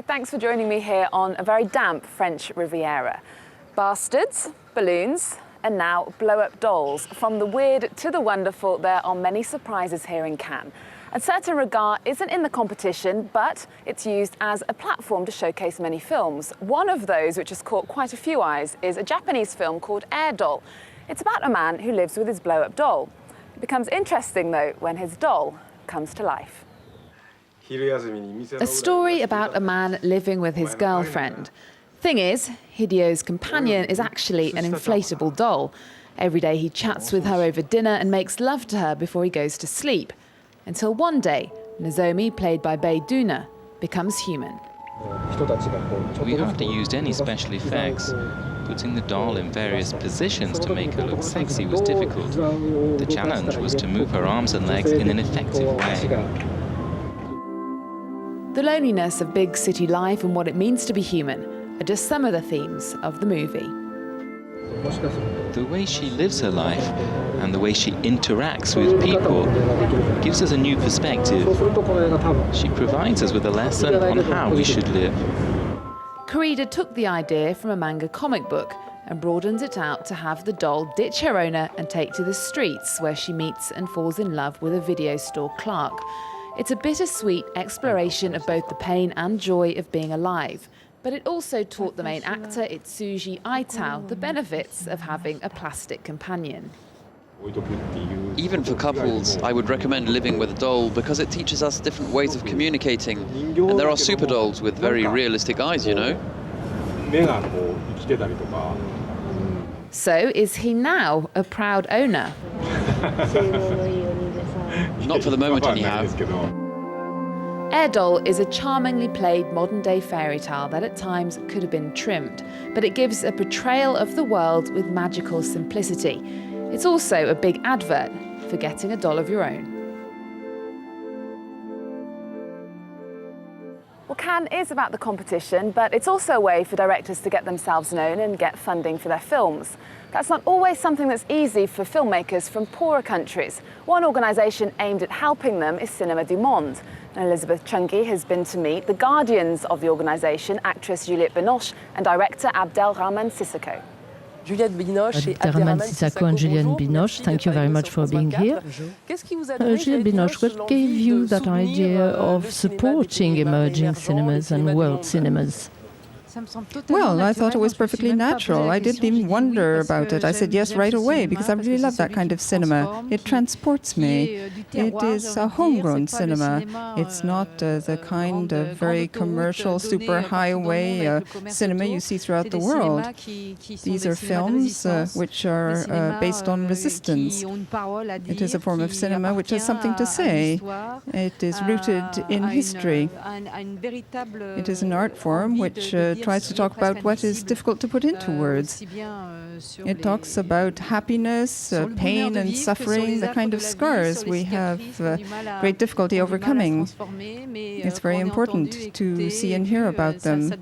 thanks for joining me here on a very damp French Riviera. Bastards, balloons, and now blow-up dolls. From the weird to the wonderful, there are many surprises here in Cannes. A certain regard isn't in the competition, but it's used as a platform to showcase many films. One of those, which has caught quite a few eyes, is a Japanese film called Air Doll. It's about a man who lives with his blow-up doll. It becomes interesting, though, when his doll comes to life. A story about a man living with his girlfriend. Thing is, Hidio's companion is actually an inflatable doll. Every day he chats with her over dinner and makes love to her before he goes to sleep. Until one day, Nozomi, played by Bae Doona, becomes human. We hardly used any special effects. Putting the doll in various positions to make her look sexy was difficult. The challenge was to move her arms and legs in an effective way. The loneliness of big city life and what it means to be human are just some of the themes of the movie. The way she lives her life and the way she interacts with people gives us a new perspective. She provides us with a lesson on how we should live. Koreeda took the idea from a manga comic book and broadened it out to have the doll ditch her owner and take to the streets, where she meets and falls in love with a video store clerk. It's a bittersweet exploration of both the pain and joy of being alive. But it also taught the main actor, Itsuji Aitao, the benefits of having a plastic companion. Even for couples, I would recommend living with a doll because it teaches us different ways of communicating. And there are super dolls with very realistic eyes, you know. So is he now a proud owner? Not for the moment, anyhow. Air Doll is a charmingly played modern-day fairy tale that at times could have been trimmed, but it gives a portrayal of the world with magical simplicity. It's also a big advert for getting a doll of your own. Well, Cannes is about the competition, but it's also a way for directors to get themselves known and get funding for their films. That's not always something that's easy for filmmakers from poorer countries. One organisation aimed at helping them is Cinéma du Monde. And Elizabeth Chungi has been to meet the guardians of the organisation, actress Juliette Binoche and director Abdelrahman Sissoko. Juliette Binoche and Juliette Binoche, thank you very much for being here. Juliette Binoche, what gave you that idea of supporting emerging cinemas and world cinemas? Well, I thought it was perfectly natural. I didn't even wonder about it. I said yes right away because I really love that kind of cinema. It transports me. It is a homegrown cinema. It's not the kind of very commercial, super highway cinema you see throughout the world. These are films which are based on resistance. It is a form of cinema which has something to say. It is rooted in history. It is an art form which tries to talk about what is difficult to put into words. It talks about happiness, pain and suffering, the kind of scars we have great difficulty overcoming. It's very important to see and hear about them.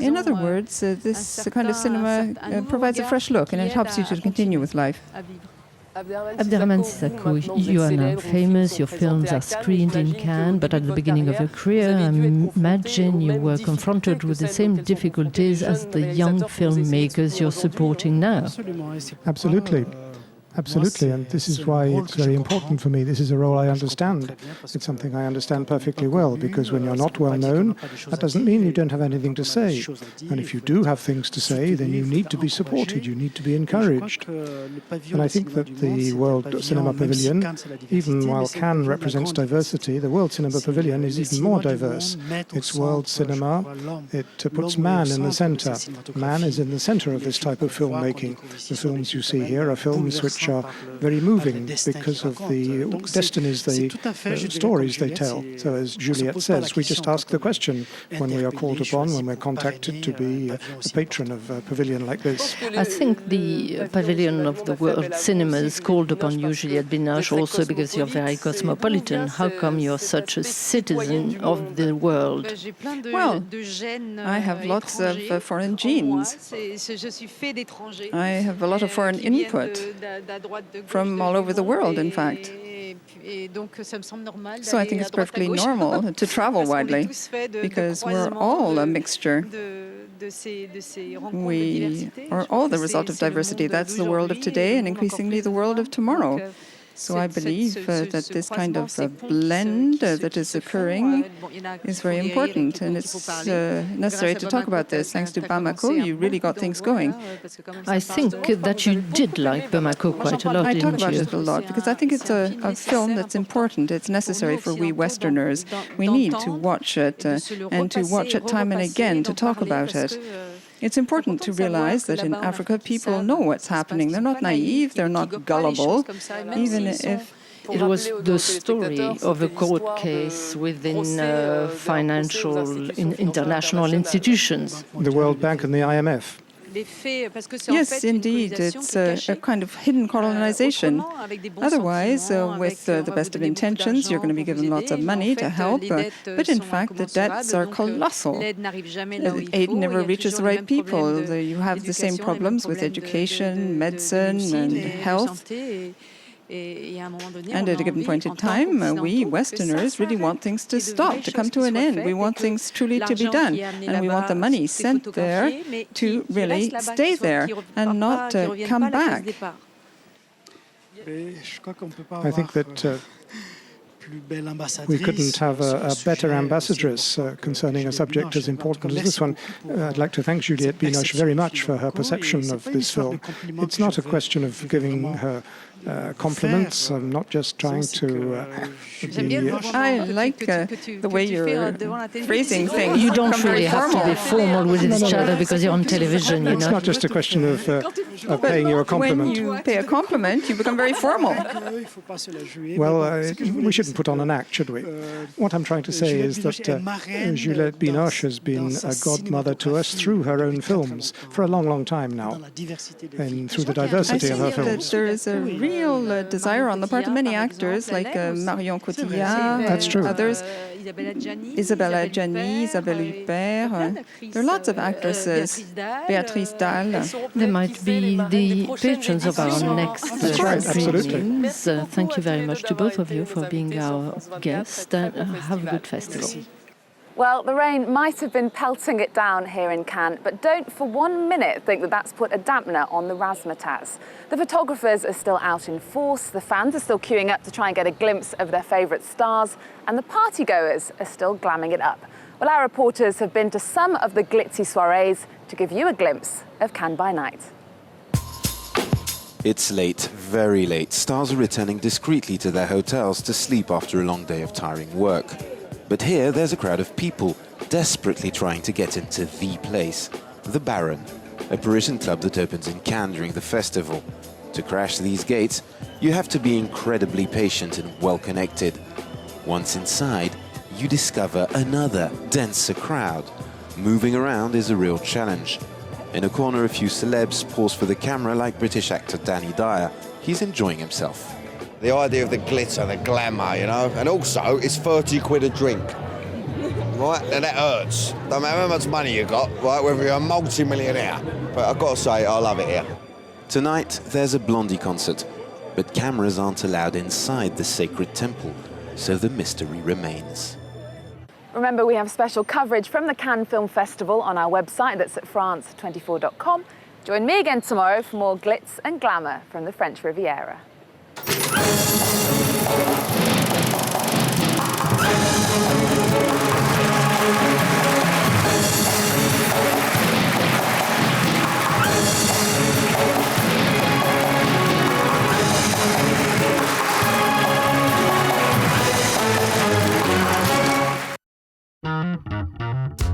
In other words, this kind of cinema provides a fresh look and it helps you to continue with life. Abdelrahman Sissoko, you are now famous, your films are screened in Cannes, but at the beginning of your career, I imagine you were confronted with the same difficulties as the young filmmakers you're supporting now. Absolutely. Absolutely, and this is why it's very important for me. This is a role I understand. It's something I understand perfectly well, because when you're not well known, that doesn't mean you don't have anything to say. And if you do have things to say, then you need to be supported, you need to be encouraged. And I think that the World Cinema Pavilion, even while Cannes represents diversity, the World Cinema Pavilion is even more diverse. It's world cinema, it puts man in the center. Man is in the center of this type of filmmaking. The films you see here are films which are very moving because of the destinies, the stories they tell. So as Juliette says, we just ask the question when we are called upon, when we're contacted to be a patron of a pavilion like this. I think the pavilion of the world cinemas called upon you, Juliette Binoche, also because you're very cosmopolitan. How come you're such a citizen of the world? Well, I have lots of foreign genes. I have a lot of foreign input from all over the world, in fact. So I think it's perfectly normal to travel widely because we're all a mixture. We are all the result of diversity. That's the world of today and increasingly the world of tomorrow. So I believe that this kind of blend that is occurring is very important, and it's necessary to talk about this. Thanks to Bamako, you really got things going. I think that you did like Bamako quite a lot, I talk didn't about you? it a lot because I think it's a film that's important. It's necessary for we Westerners. We need to watch it and to watch it time and again to talk about it. It's important to realize that in Africa, people know what's happening. They're not naive, they're not gullible, even if... It was the story of a court case within financial international institutions. The World Bank and the IMF. Yes, indeed, it's a kind of hidden colonization. Otherwise, with the best of intentions, you're going to be given lots of money to help, but in fact, the debts are colossal. Aid never reaches the right people. You have the same problems with education, medicine, and health. And at a given point in time, we Westerners really want things to stop, to come to an end. We want things truly to be done. And we want the money sent there to really stay there and not come back. I think that we couldn't have a better ambassadress concerning a subject as important as this one. I'd like to thank Juliette Binoche very much for her perception of this film. It's not a question of giving her compliments. I'm not just trying to be... I like the way you're phrasing things. You don't really have to be formal with each other because you're on television, you It's know. not just a question of paying you a compliment. When you pay a compliment, you become very formal. Well, we shouldn't put on an act, should we? What I'm trying to say is that Juliette Binoche has been a godmother to us through her own films for a long, long time now, and through the diversity of her I think that films. there is a real desire on the part of many actors, like Marion Cotillard, That's true. Others, Isabelle Adjani, Isabelle Huppert. There are lots of actresses, Béatrice Dalle. They might be the patrons of our next screenings. Thank you very much to both of you for being our guests. Have a good festival. Well, the rain might have been pelting it down here in Cannes, but don't for 1 minute think that that's put a dampener on the razzmatazz. The photographers are still out in force, the fans are still queuing up to try and get a glimpse of their favourite stars, and the partygoers are still glamming it up. Well, our reporters have been to some of the glitzy soirees to give you a glimpse of Cannes by night. It's late, very late. Stars are returning discreetly to their hotels to sleep after a long day of tiring work. But here, there's a crowd of people desperately trying to get into the place, the Baron, a Parisian club that opens in Cannes during the festival. To crash these gates, you have to be incredibly patient and well-connected. Once inside, you discover another, denser crowd. Moving around is a real challenge. In a corner, a few celebs pause for the camera like British actor Danny Dyer. He's enjoying himself. The idea of the glitter, the glamour, you know, and also it's 30 quid a drink, right? And that hurts. No matter how much money you got, right, whether you're a multi-millionaire. But I've got to say, I love it here. Tonight, there's a Blondie concert, but cameras aren't allowed inside the sacred temple, so the mystery remains. Remember, we have special coverage from the Cannes Film Festival on our website, that's at france24.com. Join me again tomorrow for more glitz and glamour from the French Riviera.